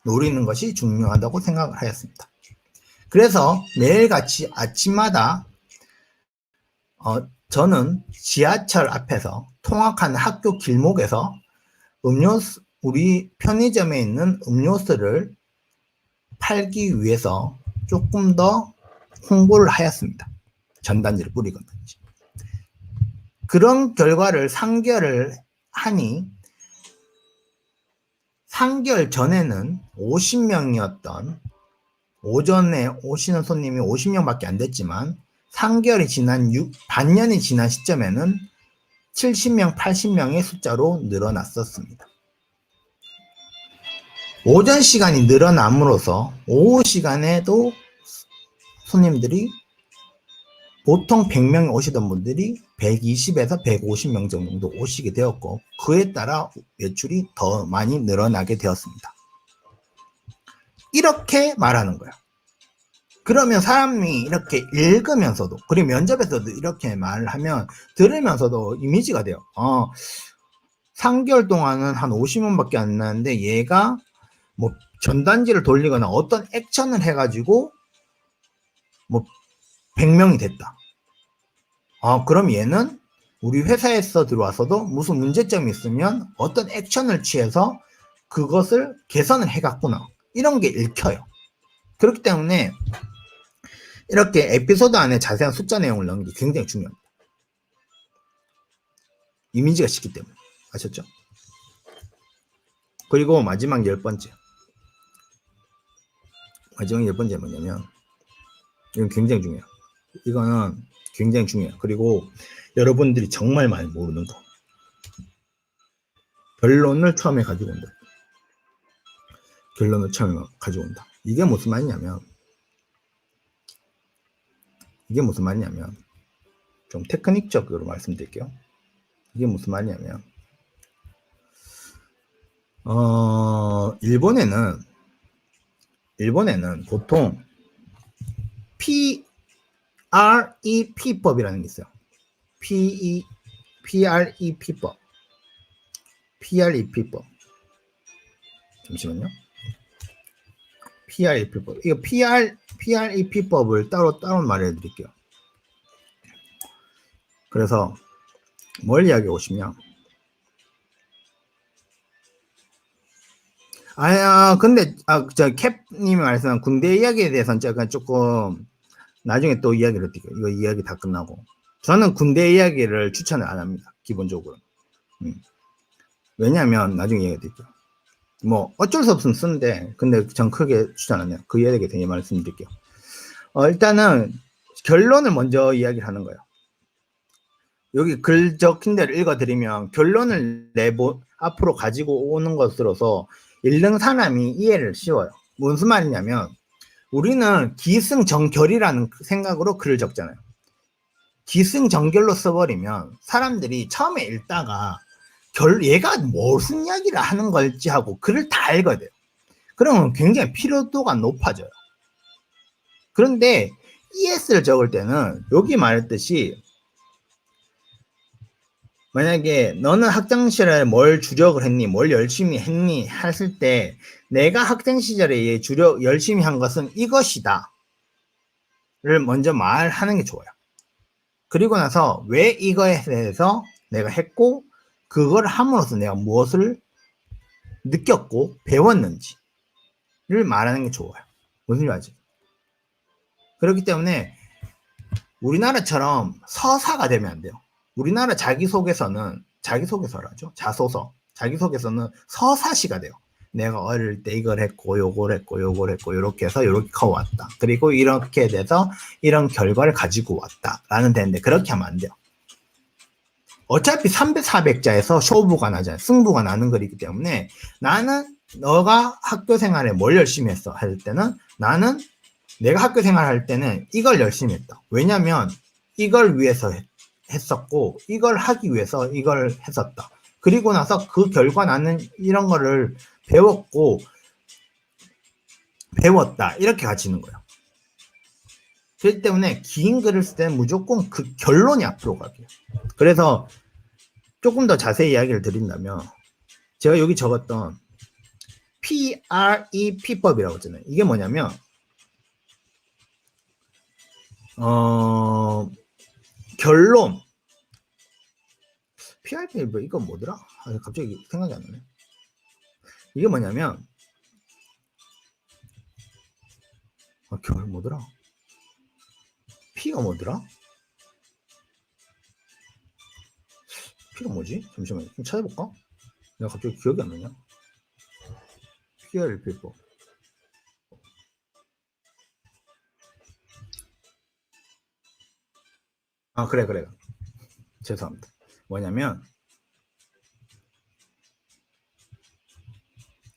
노리는 것이 중요하다고 생각을 하였습니다. 그래서 매일같이 아침마다 저는 지하철 앞에서 통학하는 학교 길목에서 우리 편의점에 있는 음료수를 팔기 위해서 조금 더 홍보를 하였습니다. 전단지를 뿌리건든지. 그런 결과를 3개월을 하니 3개월 전에는 50명이었던 오전에 오시는 손님이 50명밖에 안 됐지만 3개월이 지난 반년이 지난 시점에는 70명, 80명의 숫자로 늘어났었습니다. 오전 시간이 늘어남으로써 오후 시간에도 손님들이 보통 100명이 오시던 분들이 120에서 150명 정도 오시게 되었고 그에 따라 매출이 더 많이 늘어나게 되었습니다. 이렇게 말하는 거예요. 그러면 사람이 이렇게 읽으면서도 그리고 면접에서도 이렇게 말을 하면 들으면서도 이미지가 돼요. 3개월 동안은 한 50명밖에 안 나는데 얘가 뭐 전단지를 돌리거나 어떤 액션을 해가지고 뭐 100명이 됐다. 그럼 얘는 우리 회사에서 들어와서도 무슨 문제점이 있으면 어떤 액션을 취해서 그것을 개선을 해갔구나. 이런 게 읽혀요. 그렇기 때문에 이렇게 에피소드 안에 자세한 숫자 내용을 넣는 게 굉장히 중요합니다. 이미지가 쉽기 때문에. 아셨죠? 그리고 마지막 10번째. 마지막 10번째 뭐냐면 이건 굉장히 중요해요. 이거는 굉장히 중요해요. 그리고 여러분들이 정말 많이 모르는 거. 결론을 처음에 가지고 온다. 결론을 처음에 가지고 온다. 이게 무슨 말이냐면 좀 테크닉적으로 말씀드릴게요. 이게 무슨 말이냐면 일본에는 보통 PREP법이라는 게 있어요. PREP법. PREP법. 잠시만요. PREP법. 이거 PREP법을 따로 말해 드릴게요. 그래서 뭘 이야기하고 싶냐? 근데 저 캡님이 말씀한 군대 이야기에 대해서는 제가 조금 나중에 또 이야기를 드릴게요. 이거 이야기 다 끝나고. 저는 군대 이야기를 추천을 안 합니다. 기본적으로. 왜냐하면 나중에 이야기 드릴게요. 뭐 어쩔 수 없으면 쓰는데 근데 전 크게 추천 안 해요. 그 이야기에 대해 말씀드릴게요. 일단은 결론을 먼저 이야기를 하는 거예요. 여기 글 적힌 데를 읽어드리면 결론을 앞으로 가지고 오는 것으로서 읽는 사람이 이해를 쉬워요. 무슨 말이냐면 우리는 기승전결이라는 생각으로 글을 적잖아요. 기승전결로 써버리면 사람들이 처음에 읽다가 얘가 무슨 이야기를 하는 걸지 하고 글을 다 읽어야 돼요. 그러면 굉장히 피로도가 높아져요. 그런데 ES를 적을 때는 여기 말했듯이 만약에 너는 학창시절에 뭘 주력을 했니, 뭘 열심히 했니 했을 때 내가 학생 시절에 열심히 한 것은 이것이다 를 먼저 말하는 게 좋아요. 그리고 나서 왜 이거에 대해서 내가 했고 그걸 함으로써 내가 무엇을 느꼈고 배웠는지를 말하는 게 좋아요. 무슨 말이지? 그렇기 때문에 우리나라처럼 서사가 되면 안 돼요. 우리나라 자기소개서라죠. 자기소개서는 서사시가 돼요. 내가 어릴 때 이걸 했고 요걸 했고 이렇게 해서 이렇게 커왔다. 그리고 이렇게 돼서 이런 결과를 가지고 왔다 라는 데인데 그렇게 하면 안 돼요. 어차피 300, 400자에서 쇼부가 나잖아요. 승부가 나는 거이기 때문에 나는 너가 학교 생활에 뭘 열심히 했어 할 때는 나는 내가 학교 생활할 때는 이걸 열심히 했다. 왜냐면 이걸 위해서 했었고 이걸 하기 위해서 이걸 했었다. 그리고 나서 그 결과 나는 이런 거를 배웠다. 이렇게 가지는 거예요. 그렇기 때문에 긴 글을 쓸 때는 무조건 그 결론이 앞으로 가게요. 그래서 조금 더 자세히 이야기를 드린다면 제가 여기 적었던 PREP법이라고 했잖아요. 이게 뭐냐면 결론 PRP 뭐 이거 뭐더라? 갑자기 생각이 안 나네. 이게 뭐냐면 결론 뭐더라? P가 뭐더라? P가 뭐지? 잠시만요. 좀 찾아볼까? 내가 갑자기 기억이 안 나냐? PRP법. 그래. 죄송합니다. 뭐냐면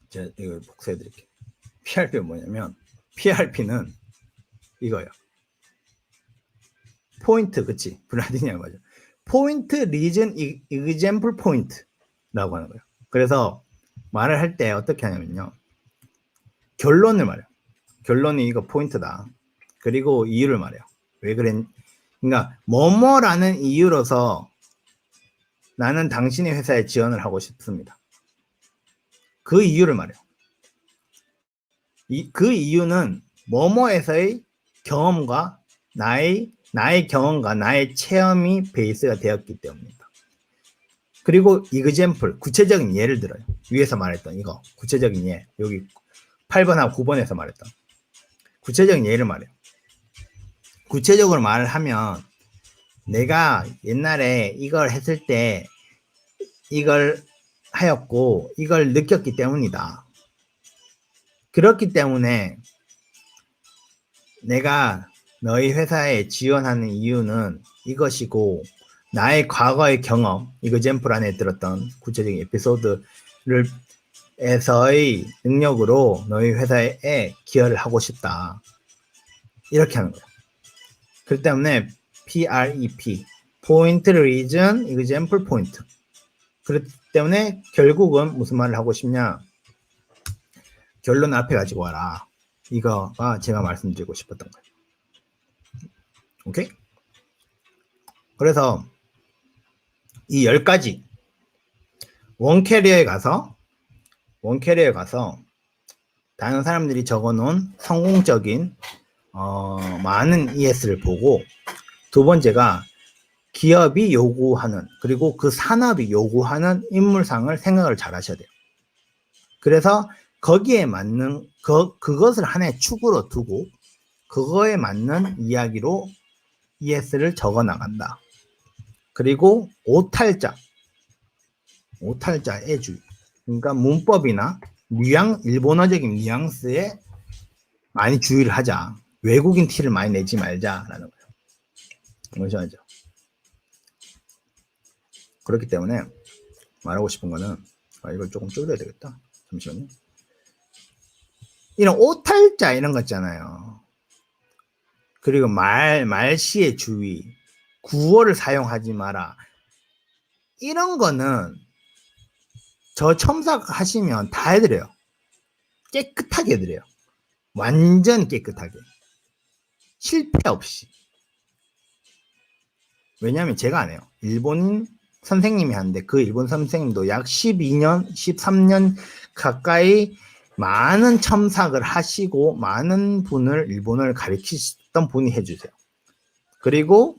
제가 이거 복사해 드릴게요. PRP는 뭐냐면 PRP는 이거예요. 포인트, 그치? 브라디니아 맞아. 포인트, 리즌, example point라고 하는 거예요. 그래서 말을 할 때 어떻게 하냐면요. 결론을 말해요. 결론이 이거 포인트다. 그리고 이유를 말해요. 왜 그러니까 뭐뭐라는 이유로서 나는 당신의 회사에 지원을 하고 싶습니다. 그 이유를 말해요. 그 이유는 뭐뭐에서의 경험과 나의 경험과 나의 체험이 베이스가 되었기 때문입니다. 그리고 example, 구체적인 예를 들어요. 위에서 말했던 이거 구체적인 예, 여기 8번하고 9번에서 말했던 구체적인 예를 말해요. 구체적으로 말을 하면 내가 옛날에 이걸 했을 때 이걸 하였고 이걸 느꼈기 때문이다. 그렇기 때문에 내가 너희 회사에 지원하는 이유는 이것이고 나의 과거의 경험, example 안에 들었던 구체적인 에피소드를 에서의 능력으로 너희 회사에 기여를 하고 싶다. 이렇게 하는 거예요. 그렇기 때문에 PREP, Point, Reason, Example, Point. 그렇기 때문에 결국은 무슨 말을 하고 싶냐? 결론 앞에 가지고 와라. 이거가 제가 말씀드리고 싶었던 거예요. 오케이? 그래서 이 10가지 원캐리어에 가서 다른 사람들이 적어놓은 성공적인 많은 ES를 보고, 두 번째가 기업이 요구하는, 그리고 그 산업이 요구하는 인물상을 생각을 잘 하셔야 돼요. 그래서 거기에 맞는 그것을 하나의 축으로 두고 그거에 맞는 이야기로 ES를 적어 나간다. 그리고 오탈자의 주의. 그러니까 문법이나 일본어적인 뉘앙스에 많이 주의를 하자. 외국인 티를 많이 내지 말자라는 거예요. 아시죠? 그렇기 때문에 말하고 싶은 거는, 이걸 조금 줄여야 되겠다. 잠시만요. 이런 오탈자 이런 거 있잖아요. 그리고 말시의 주의, 구어를 사용하지 마라. 이런 거는 저 첨삭 하시면 다 해드려요. 깨끗하게 해드려요. 완전 깨끗하게. 실패 없이. 왜냐하면 제가 안 해요. 일본 선생님이 하는데 그 일본 선생님도 약 12년, 13년 가까이 많은 첨삭을 하시고 많은 분을 일본어를 가르치셨던 분이 해주세요. 그리고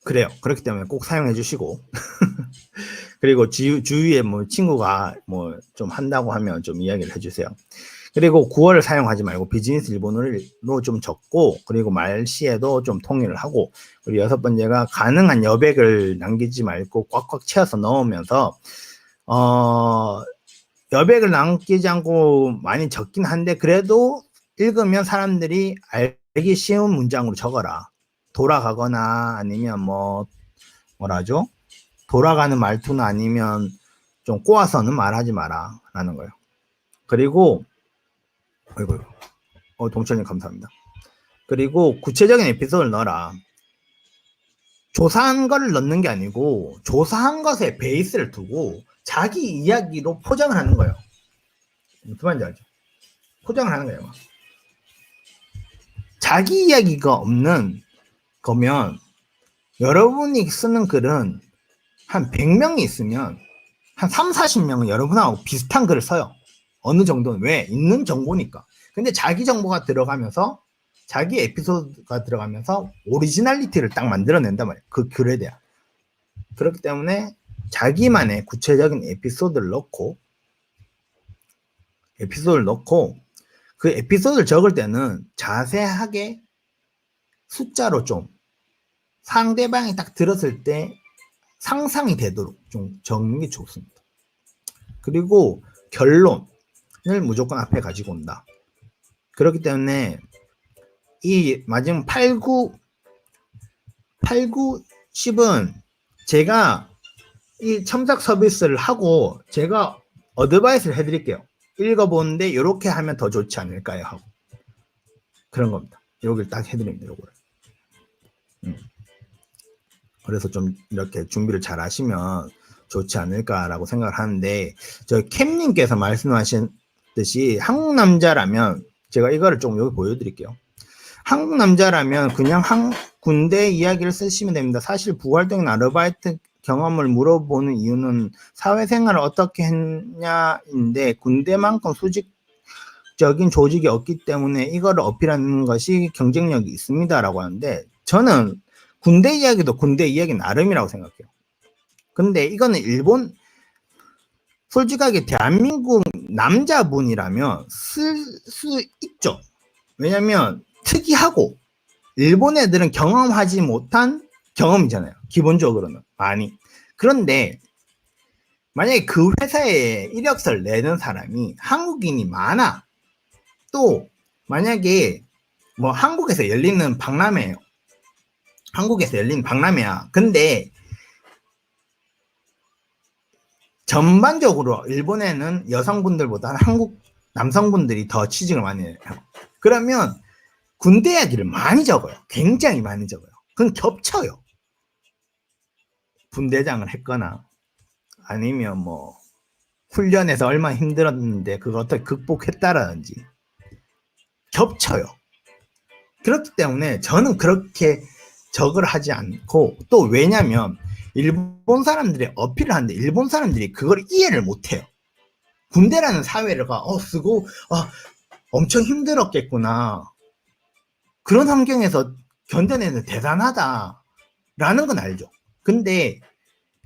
그래요. 그렇기 때문에 꼭 사용해 주시고 그리고 주위에 뭐 친구가 뭐 좀 한다고 하면 좀 이야기를 해주세요. 그리고 구어를 사용하지 말고 비즈니스 일본어로 좀 적고, 그리고 말시에도 좀 통일을 하고, 그리고 여섯 번째가 가능한 여백을 남기지 말고 꽉꽉 채워서 넣으면서 여백을 남기지 않고 많이 적긴 한데 그래도 읽으면 사람들이 알기 쉬운 문장으로 적어라. 돌아가거나 아니면 뭐라죠? 돌아가는 말투나 아니면 좀 꼬아서는 말하지 마라 라는 거예요. 그리고 동철님 감사합니다. 그리고 구체적인 에피소드를 넣어라. 조사한 거를 넣는 게 아니고 조사한 것에 베이스를 두고 자기 이야기로 포장을 하는 거예요. 무슨 말인지 알죠? 포장을 하는 거예요. 자기 이야기가 없는 거면 여러분이 쓰는 글은 한 100명이 있으면 한 3, 40명은 여러분하고 비슷한 글을 써요. 어느 정도는. 왜? 있는 정보니까. 근데 자기 정보가 들어가면서 자기 에피소드가 들어가면서 오리지널리티를 딱 만들어낸단 말이에요. 그 글에 대한. 그렇기 때문에 자기만의 구체적인 에피소드를 넣고 그 에피소드를 적을 때는 자세하게 숫자로 좀 상대방이 딱 들었을 때 상상이 되도록 좀 적는 게 좋습니다. 그리고 결론을 무조건 앞에 가지고 온다. 그렇기 때문에 이 마지막 8, 9, 10은 제가 이 첨삭 서비스를 하고 제가 어드바이스를 해드릴게요. 읽어보는데 이렇게 하면 더 좋지 않을까요? 하고 그런 겁니다. 여기를 딱 해드립니다. 요거를. 그래서 좀 이렇게 준비를 잘 하시면 좋지 않을까라고 생각을 하는데, 저 캠님께서 말씀하셨듯이 한국 남자라면 제가 이거를 좀 여기 보여드릴게요. 한국 남자라면 그냥 군대 이야기를 쓰시면 됩니다. 사실 부활동이나 아르바이트 경험을 물어보는 이유는 사회생활을 어떻게 했냐인데 군대만큼 수직적인 조직이 없기 때문에 이거를 어필하는 것이 경쟁력이 있습니다라고 하는데, 저는 군대 이야기도 군대 이야기 나름이라고 생각해요. 근데 이거는 솔직하게 대한민국 남자분이라면 쓸 수 있죠. 왜냐면 특이하고 일본 애들은 경험하지 못한 경험이잖아요. 기본적으로는 많이. 그런데 만약에 그 회사에 이력서를 내는 사람이 한국인이 많아. 또 만약에 뭐 한국에서 열리는 박람회예요. 한국에서 열린 박람회야. 근데 전반적으로 일본에는 여성분들보다 한국 남성분들이 더 취직을 많이 해요. 그러면 군대 이야기를 많이 적어요. 굉장히 많이 적어요. 그건 겹쳐요. 분대장을 했거나 아니면 뭐 훈련에서 얼마나 힘들었는데 그걸 어떻게 극복했다라든지 겹쳐요. 그렇기 때문에 저는 그렇게 적을 하지 않고, 또 왜냐면 일본 사람들이 어필을 하는데 일본 사람들이 그걸 이해를 못해요. 군대라는 사회가 쓰고 엄청 힘들었겠구나. 그런 환경에서 견뎌내는 대단하다 라는 건 알죠. 근데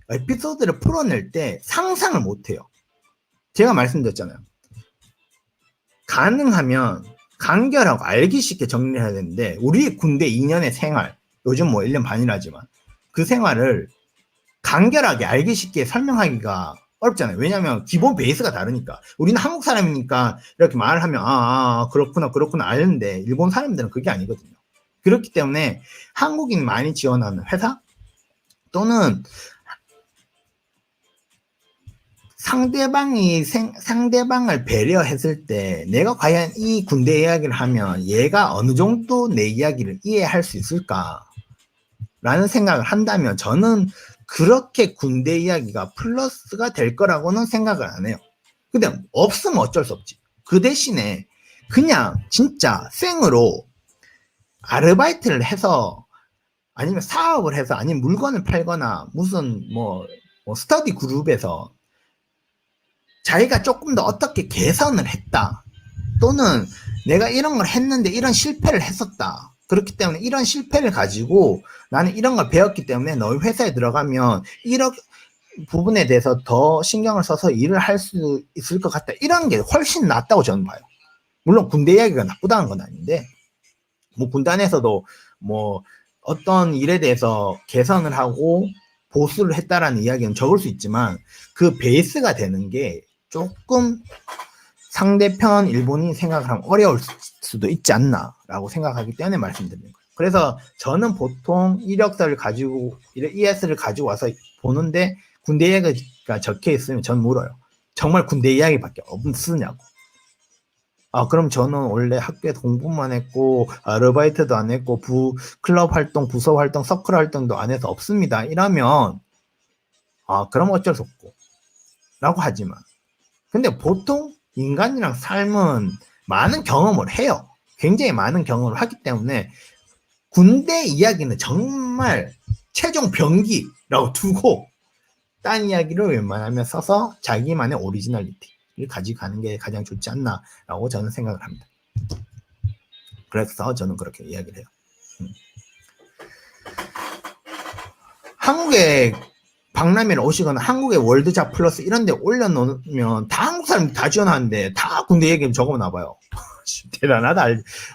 에피소드를 풀어낼 때 상상을 못해요. 제가 말씀드렸잖아요. 가능하면 간결하고 알기 쉽게 정리를 해야 되는데 우리 군대 2년의 생활, 요즘 뭐 1년 반이라지만 그 생활을 간결하게 알기 쉽게 설명하기가 어렵잖아요. 왜냐하면 기본 베이스가 다르니까. 우리는 한국 사람이니까 이렇게 말을 하면 그렇구나 아는데 일본 사람들은 그게 아니거든요. 그렇기 때문에 한국인 많이 지원하는 회사 또는 상대방을 배려했을 때 내가 과연 이 군대 이야기를 하면 얘가 어느 정도 내 이야기를 이해할 수 있을까 라는 생각을 한다면 저는 그렇게 군대 이야기가 플러스가 될 거라고는 생각을 안 해요. 근데 없으면 어쩔 수 없지. 그 대신에 그냥 진짜 생으로 아르바이트를 해서 아니면 사업을 해서 아니면 물건을 팔거나 무슨 뭐 스터디 그룹에서 자기가 조금 더 어떻게 개선을 했다 또는 내가 이런 걸 했는데 이런 실패를 했었다. 그렇기 때문에 이런 실패를 가지고 나는 이런 걸 배웠기 때문에 너희 회사에 들어가면 이런 부분에 대해서 더 신경을 써서 일을 할 수 있을 것 같다. 이런 게 훨씬 낫다고 저는 봐요. 물론 군대 이야기가 나쁘다는 건 아닌데 뭐 군단에서도 뭐 어떤 일에 대해서 개선을 하고 보수를 했다라는 이야기는 적을 수 있지만 그 베이스가 되는 게 조금 상대편 일본인이 생각을 하면 어려울 수도 있지 않나라고 생각하기 때문에 말씀드리는 거예요. 그래서 저는 보통 이력서를 가지고 ES를 가지고 와서 보는데 군대 이야기가 적혀 있으면 전 물어요. 정말 군대 이야기밖에 없으냐고. 그럼 저는 원래 학교에서 공부만 했고 아르바이트도 안 했고 클럽 활동, 부서 활동, 서클 활동도 안 해서 없습니다. 이러면 그럼 어쩔 수 없고 라고 하지만 근데 보통 인간이랑 삶은 많은 경험을 해요. 굉장히 많은 경험을 하기 때문에 군대 이야기는 정말 최종 병기라고 두고 딴 이야기를 웬만하면 써서 자기만의 오리지널리티를 가지고 가는 게 가장 좋지 않나라고 저는 생각을 합니다. 그래서 저는 그렇게 이야기를 해요. 한국에 박람회를 오시거나 한국의 월드잡 플러스 이런 데 올려놓으면 다 한국 사람 다 지원하는데 다 군대 얘기 적어놔봐요. 대단하다.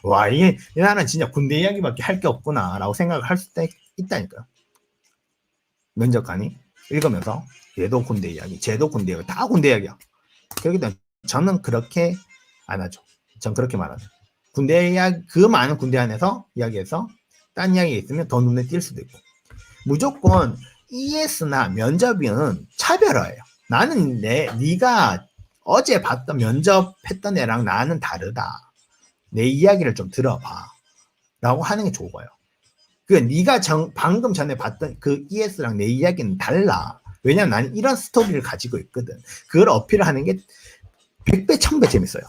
와, 이 나라는 진짜 군대 이야기밖에 할 게 없구나 라고 생각을 할 수 있다니까요. 면접관이 읽으면서 얘도 군대 이야기, 쟤도 군대 이야기, 다 군대 이야기야. 그렇기 때문에 저는 그렇게 안 하죠. 전 그렇게 말하죠. 군대 이야기, 그 많은 군대 안에서 이야기해서 딴 이야기 있으면 더 눈에 띌 수도 있고. 무조건 ES나 면접은 차별화예요. 나는 네가 어제 봤던 면접했던 애랑 나는 다르다. 내 이야기를 좀 들어봐. 라고 하는 게 좋아요. 네가 방금 전에 봤던 그 ES랑 내 이야기는 달라. 왜냐면 나는 이런 스토리를 가지고 있거든. 그걸 어필하는 게 100배, 1000배 재밌어요.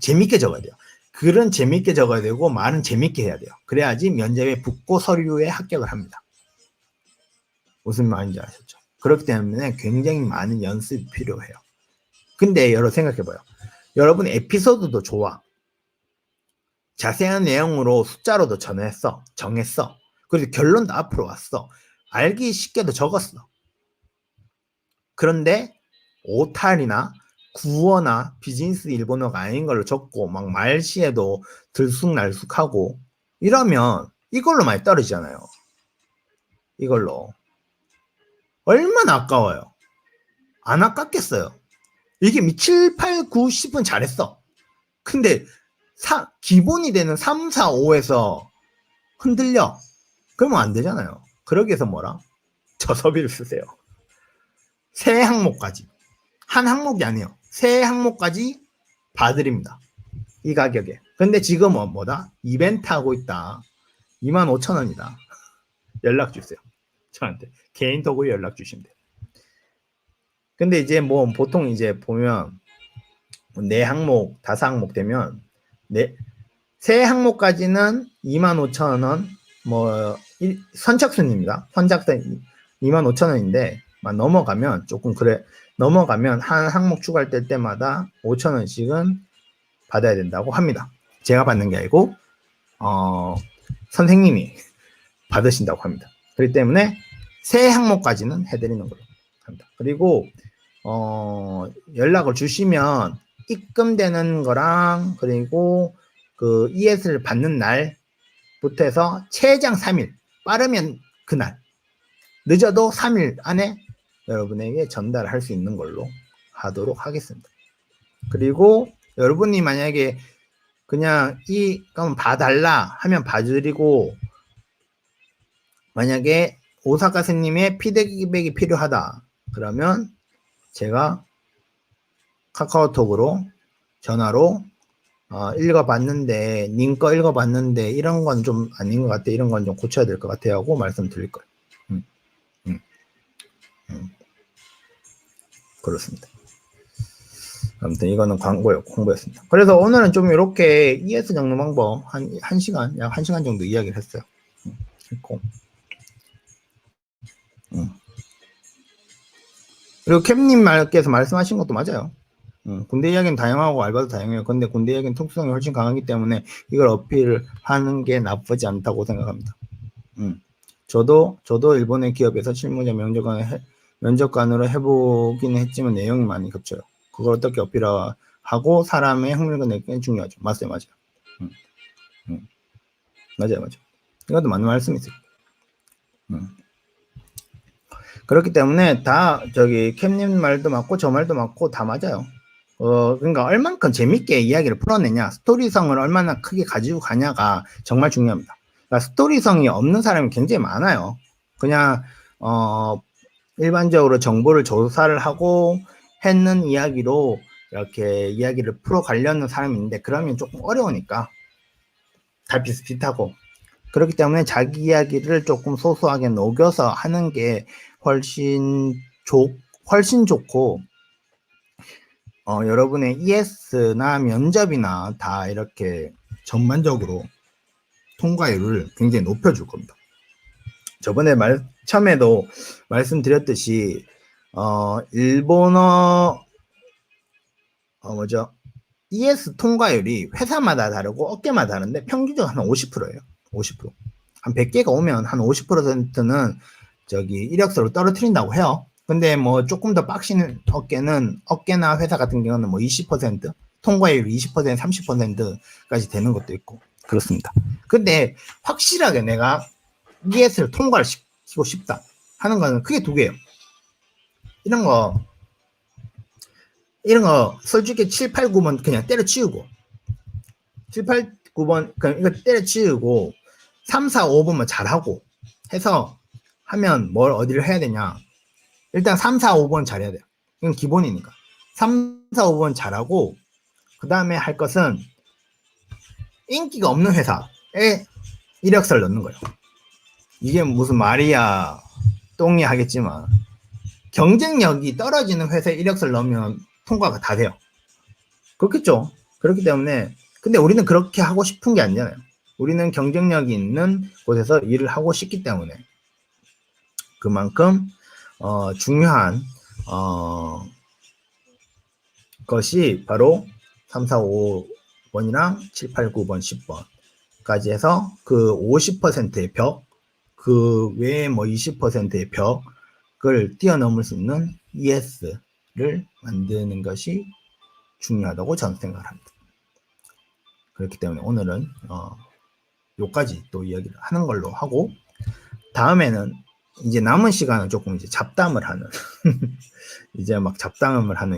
재밌게 적어야 돼요. 글은 재밌게 적어야 되고 말은 재밌게 해야 돼요. 그래야지 면접에 붙고 서류에 합격을 합니다. 무슨 말인지 아셨죠? 그렇기 때문에 굉장히 많은 연습이 필요해요. 근데 여러분 생각해봐요. 여러분 에피소드도 좋아. 자세한 내용으로 숫자로도 정했어. 그리고 결론도 앞으로 왔어. 알기 쉽게도 적었어. 그런데 오탈이나 구어나 비즈니스 일본어가 아닌 걸로 적고 막 말시에도 들쑥날쑥하고 이러면 이걸로 많이 떨어지잖아요. 이걸로. 얼마나 아까워요. 안 아깝겠어요. 이게 7, 8, 9, 10은 잘했어. 근데 기본이 되는 3, 4, 5에서 흔들려. 그러면 안 되잖아요. 그러기 위해서 뭐라? 저서비를 쓰세요. 세 항목까지. 한 항목이 아니에요. 세 항목까지 봐드립니다. 이 가격에. 근데 지금 뭐다? 이벤트 하고 있다. 25,000원이다. 연락 주세요. 저한테. 개인톡으로 연락 주시면 돼요. 근데 이제 뭐 보통 이제 보면 4항목, 5항목 되면 세 항목까지는 25,000원 뭐 선착순입니다. 선착순 25,000원인데 넘어가면 조금 그래 넘어가면 한 항목 추가할 때마다 5,000원씩은 받아야 된다고 합니다. 제가 받는 게 아니고 선생님이 받으신다고 합니다. 그렇기 때문에 세 항목까지는 해드리는 걸로 합니다. 그리고 연락을 주시면 입금되는 거랑 그리고 그 ES를 받는 날부터 해서 최장 3일, 빠르면 그날, 늦어도 3일 안에 여러분에게 전달할 수 있는 걸로 하도록 하겠습니다. 그리고 여러분이 만약에 그냥 그럼 봐달라 하면 봐드리고, 만약에 오사카 스님의 피드백이 필요하다 그러면 제가 카카오톡으로 전화로 읽어봤는데 님 거 읽어봤는데 이런 건 좀 아닌 것 같아, 이런 건 좀 고쳐야 될 것 같아요 하고 말씀드릴 거예요. 그렇습니다. 아무튼 이거는 홍보였습니다. 그래서 오늘은 좀 이렇게 ES 적는 방법 한 시간, 약 1시간 정도 이야기를 했어요. 했고. 그리고 캡님께서 말씀하신 것도 맞아요. 군대 이야기는 다양하고 알바도 다양해요. 근데 군대 이야기는 특수성이 훨씬 강하기 때문에 이걸 어필하는 게 나쁘지 않다고 생각합니다. 저도 일본의 기업에서 실무자 면접관으로 해보긴 했지만 내용이 많이 겹쳐요. 그걸 어떻게 어필하고 사람의 흥미를 내기는 중요하죠. 맞아요. 맞아요. 이것도 맞는 말씀이세요. 그렇기 때문에 다 캡님 말도 맞고 저 말도 맞고 다 맞아요. 그러니까 얼만큼 재밌게 이야기를 풀어내냐, 스토리성을 얼마나 크게 가지고 가냐가 정말 중요합니다. 그러니까 스토리성이 없는 사람이 굉장히 많아요. 그냥 일반적으로 정보를 조사를 하고 했는 이야기로 이렇게 이야기를 풀어가려는 사람이 있는데 그러면 조금 어려우니까 다 비슷비슷하고, 그렇기 때문에 자기 이야기를 조금 소소하게 녹여서 하는 게 훨씬 좋고, 여러분의 ES나 면접이나 다 이렇게 전반적으로 통과율을 굉장히 높여줄 겁니다. 저번에 처음에도 말씀드렸듯이 일본어 ES 통과율이 회사마다 다르고 업계마다 다른데 평균적으로 한 50%예요. 50%. 한 100개가 오면 한 50%는 이력서로 떨어뜨린다고 해요. 근데 뭐 조금 더 빡신 업계나 회사 같은 경우는 뭐 20%, 통과율 20%, 30%까지 되는 것도 있고 그렇습니다. 근데 확실하게 내가 ES를 통과를 시키고 싶다 하는 거는 크게 두 개예요. 이런 거 솔직히 7, 8, 9번 그냥 때려치우고 7, 8, 9번 그냥 이거 때려치우고 3, 4, 5번만 잘하고 해서 하면 뭘 어디를 해야 되냐, 일단 3, 4, 5번 잘해야 돼요. 이건 기본이니까 3, 4, 5번 잘하고 그 다음에 할 것은 인기가 없는 회사에 이력서를 넣는 거예요. 이게 무슨 말이야 똥이 하겠지만 경쟁력이 떨어지는 회사에 이력서를 넣으면 통과가 다 돼요. 그렇겠죠. 그렇기 때문에 근데 우리는 그렇게 하고 싶은 게 아니잖아요. 우리는 경쟁력이 있는 곳에서 일을 하고 싶기 때문에 그만큼 중요한 것이 바로 3, 4, 5번이랑 7, 8, 9번, 10번까지 해서 그 50%의 벽, 그 외에 뭐 20%의 벽을 뛰어넘을 수 있는 ES를 만드는 것이 중요하다고 저는 생각을 합니다. 그렇기 때문에 오늘은 요까지 또 이야기를 하는 걸로 하고, 다음에는 이제 남은 시간은 조금 이제 잡담을 하는 이제 막 잡담을 하는